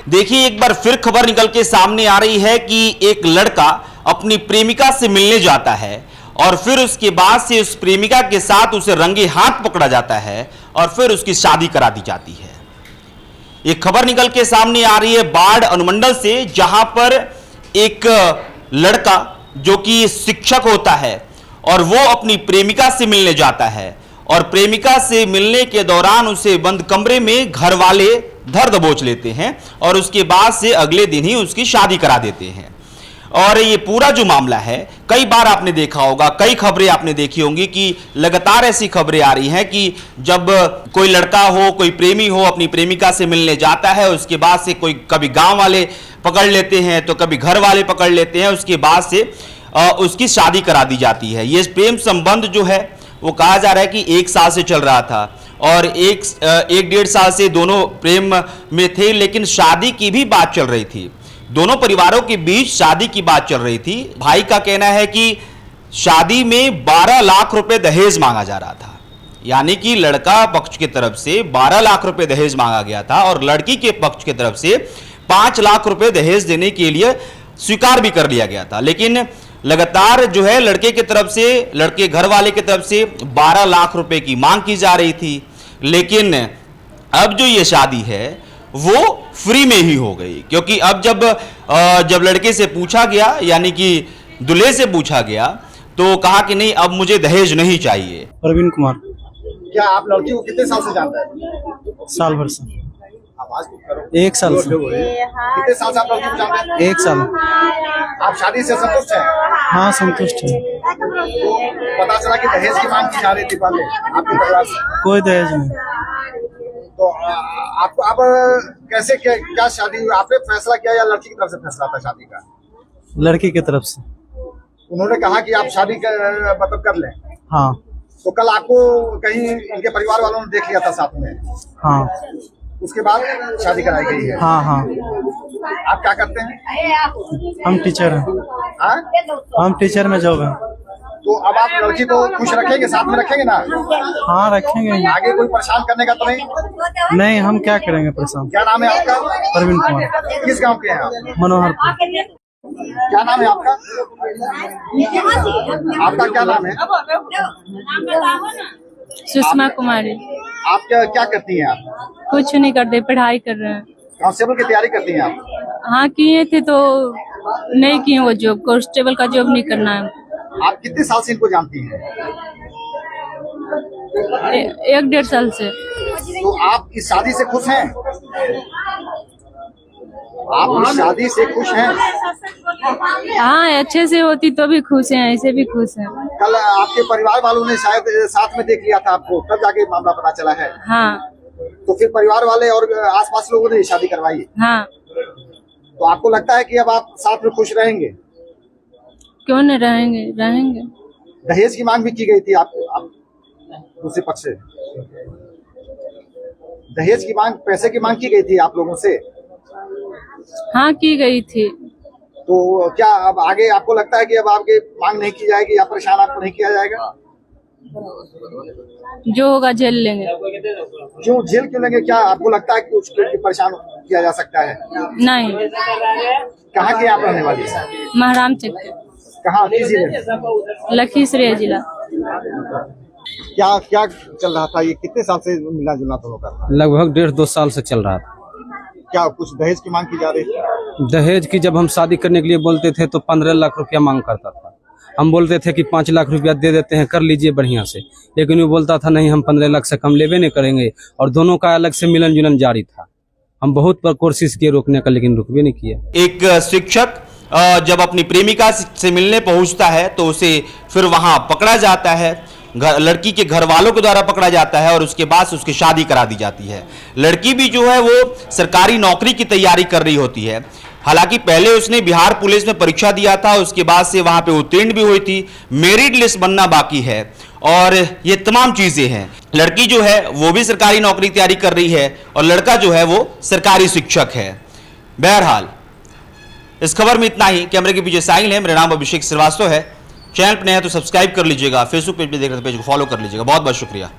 देखिए, एक बार फिर खबर निकल के सामने आ रही है कि एक लड़का अपनी प्रेमिका से मिलने जाता है और फिर उसके बाद से उस प्रेमिका के साथ उसे रंगे हाथ पकड़ा जाता है और फिर उसकी शादी करा दी जाती है। एक खबर निकल के सामने आ रही है बाढ़ अनुमंडल से, जहां पर एक लड़का जो कि शिक्षक होता है और वो अपनी प्रेमिका से मिलने जाता है और प्रेमिका से मिलने के दौरान उसे बंद कमरे में घर वाले धर दबोच लेते हैं और उसके बाद से अगले दिन ही उसकी शादी करा देते हैं। और ये पूरा जो मामला है, कई बार आपने देखा होगा, कई खबरें आपने देखी होंगी कि लगातार ऐसी खबरें आ रही हैं कि जब कोई लड़का हो, कोई प्रेमी हो, अपनी प्रेमिका से मिलने जाता है, उसके बाद से कोई कभी गांव वाले पकड़ लेते हैं तो कभी घर वाले पकड़ लेते हैं, उसके बाद से उसकी शादी करा दी जाती है। ये प्रेम संबंध जो है वो कहा जा रहा है कि 1 साल से चल रहा था और एक 1.5 साल से दोनों प्रेम में थे, लेकिन शादी की भी बात चल रही थी। दोनों परिवारों के बीच शादी की बात चल रही थी। भाई का कहना है कि शादी में 12 लाख रुपए दहेज मांगा जा रहा था, यानी कि लड़का पक्ष की तरफ से 12 लाख रुपए दहेज मांगा गया था और लड़की के पक्ष की तरफ से 5 लाख रुपए दहेज देने के लिए स्वीकार भी कर लिया गया था। लेकिन लगातार जो है लड़के की तरफ से, लड़के घर वाले की तरफ से 12 लाख रुपए की मांग की जा रही थी, लेकिन अब जो ये शादी है वो फ्री में ही हो गई, क्योंकि अब जब लड़के से पूछा गया, यानी कि दूल्हे से पूछा गया, तो कहा कि नहीं, अब मुझे दहेज नहीं चाहिए। प्रवीण कुमार। क्या आप लड़की को कितने साल से जानते हैं? साल भर से। आवाज करो। 1 साल से। कितने साल से आप लड़की को जानते हैं? 1 साल। आप शादी से संतुष्ट हैं? हाँ, संतुष्ट है। तो पता चला कि दहेज की मांग की जा रही थी पहले आपके परिवार से। कोई दहेज नहीं। तो आपको अब कैसे क्या शादी हुई? आपने फैसला किया या लड़की की तरफ से फैसला था शादी का? लड़की की तरफ से। उन्होंने कहा कि आप शादी मतलब कर लें। हाँ। तो कल आपको कहीं इनके परिवार वालों ने देख लिया था साथ में? हाँ। उसके बाद शादी कराई गई है? हाँ हाँ। आप क्या करते हैं? हम टीचर हैं। हाँ? हम टीचर में जॉब है। तो अब आप लड़की को खुश रखेंगे, साथ में रखेंगे ना? हाँ, रखेंगे। आगे कोई परेशान करने का तो नहीं? नहीं, हम क्या करेंगे परेशान। क्या नाम है आपका? प्रवीण कुमार। किस गांव के हैं आप? मनोहरपुर। क्या नाम है आपका? आपका क्या नाम है? सुषमा कुमारी। आप क्या करती हैं आप? कुछ नहीं करते, पढ़ाई कर रहे हैं। कांस्टेबल की तैयारी करती हैं आप? हाँ, किए थे तो नहीं किए वो जॉब, कांस्टेबल का जॉब नहीं करना है। आप कितने साल से इनको जानती हैं? 1.5 साल से। तो आप इस शादी से खुश हैं? आप इस शादी से खुश हैं? हाँ, अच्छे से होती तो भी खुश हैं, ऐसे भी खुश हैं। कल आपके परिवार वालों ने शायद साथ में देख लिया था आपको, तब जाके मामला पता चला है? हाँ। तो फिर परिवार वाले और आसपास लोगों ने शादी करवाई? हाँ। तो आपको लगता है कि अब आप साथ में खुश रहेंगे? क्यों नहीं रहेंगे, रहेंगे। दहेज की मांग भी की गई थी आप दूसरे पक्ष से? दहेज की मांग, पैसे की मांग की गई थी आप लोगों से? हाँ, की गई थी। तो क्या अब आगे आपको लगता है कि अब आपकी मांग नहीं की जाएगी या परेशान आपको नहीं किया जाएगा? जो होगा झेल लेंगे। क्यों झेल क्यों लेंगे? क्या आपको लगता है कि उसको परेशान किया जा सकता है? नहीं। कहाँ के आप रहने वाली हैं? महराम चक। कहाँ, किस जिले? लखीसराय जिला। क्या क्या चल रहा था? ये कितने साल से मिलना जुलना दोनों का? लगभग 1.5-2 साल से चल रहा था। क्या कुछ दहेज की मांग की जा रही थी? दहेज की जब हम शादी करने के लिए बोलते थे तो 15 लाख रुपया मांग करता था। हम बोलते थे कि 5 लाख रुपया दे देते हैं, कर लीजिए बढ़िया से, लेकिन वो बोलता था नहीं, हम 15 लाख से कम लेवे नहीं करेंगे, और दोनों का अलग से मिलन जुलन जारी था। हम बहुत पर कोशिश किए रोकने का, लेकिन रुक भी नहीं किया। एक शिक्षक जब अपनी प्रेमिका से मिलने पहुंचता है तो उसे फिर वहां पकड़ा जाता है, लड़की के घर वालों के द्वारा पकड़ा जाता है और उसके बाद उसकी शादी करा दी जाती है। लड़की भी जो है वो सरकारी नौकरी की तैयारी कर रही होती है। हालांकि पहले उसने बिहार पुलिस में परीक्षा दिया था, उसके बाद से वहां पे उत्तीर्ण भी हुई थी, मेरिट लिस्ट बनना बाकी है और ये तमाम चीजें हैं। लड़की जो है वो भी सरकारी नौकरी की तैयारी कर रही है और लड़का जो है वो सरकारी शिक्षक है। बहरहाल इस खबर में इतना ही। कैमरे के पीछे साहिल है, मेरा नाम अभिषेक श्रीवास्तव है। चैनल पर नया है तो सब्सक्राइब कर लीजिएगा, फेसबुक पेज पे देख रहे तो पेज को फॉलो कर लीजिएगा। बहुत बहुत शुक्रिया।